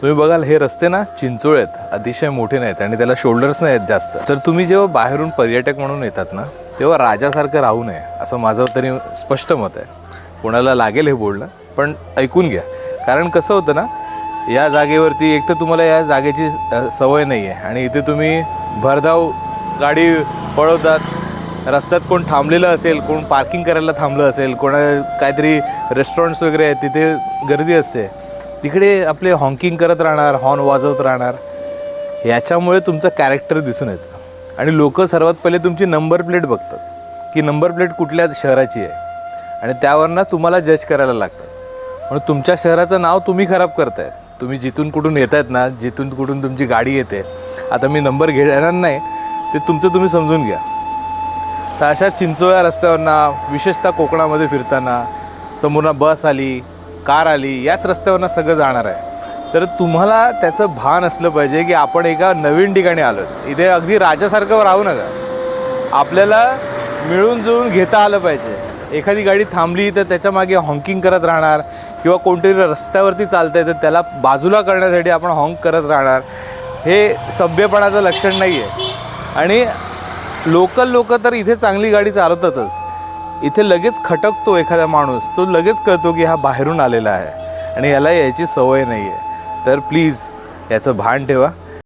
तुम्ही बघाल हे रस्ते ना चिंचोळ आहेत, अतिशय मोठे नाहीत आणि त्याला शोल्डर्स नाही आहेत जास्त. तर तुम्ही जेव्हा बाहेरून पर्यटक म्हणून येतात ना, तेव्हा राजासारखं राहू नये असं माझं तरी स्पष्ट मत आहे. कोणाला लागेल हे बोलणं, पण ऐकून घ्या. कारण कसं होतं ना, या जागेवरती एक तर तुम्हाला या जागेची सवय नाही आहे आणि इथे तुम्ही भरधाव गाडी पळवतात. रस्त्यात कोण थांबलेलं असेल, कोण पार्किंग करायला थांबलं असेल, कोणा काहीतरी रेस्टॉरंट्स वगैरे आहेत तिथे गर्दी असते, तिकडे आपले हॉकिंग करत राहणार, हॉर्न वाजवत राहणार. याच्यामुळे तुमचं कॅरेक्टर दिसून येतं आणि लोक सर्वात पहिले तुमची नंबर प्लेट बघतात की नंबर प्लेट कुठल्या शहराची आहे आणि त्यावरनं तुम्हाला जज करायला लागतात. म्हणून तुमच्या शहराचं नाव तुम्ही खराब करताय. तुम्ही जिथून कुठून येत आहेत ना, जिथून कुठून तुमची गाडी येते, आता मी नंबर घेणार नाही, ते तुमचं तुम्ही समजून घ्या. तर अशा चिंचोळ्या रस्त्यावरनं, विशेषतः कोकणामध्ये फिरताना समोरनं बस आली, कार आली, याच रस्त्यावरनं सगळं जाणार आहे. तर तुम्हाला त्याचं भान असलं पाहिजे की आपण एका नवीन ठिकाणी आलो. इथे अगदी राजासारखं राहू नका. आपल्याला मिळून जुळून घेता आलं पाहिजे. एखादी गाडी थांबली तर त्याच्या मागे हॉकिंग करत राहणार किंवा कोणतरी रस्त्यावरती चालतंय तर त्याला बाजूला करण्यासाठी आपण हॉंक करत राहणार, हे सभ्यपणाचं लक्षण नाही आहे. आणि लोकल लोक तर इथे चांगली गाडी चालवतातच. इथे लगेच खटकतो एखादा माणूस, तो लगेच कळतो की हा बाहेरून आलेला आहे आणि याला याची सवय नाही आहे. तर प्लीज याचं भान ठेवा.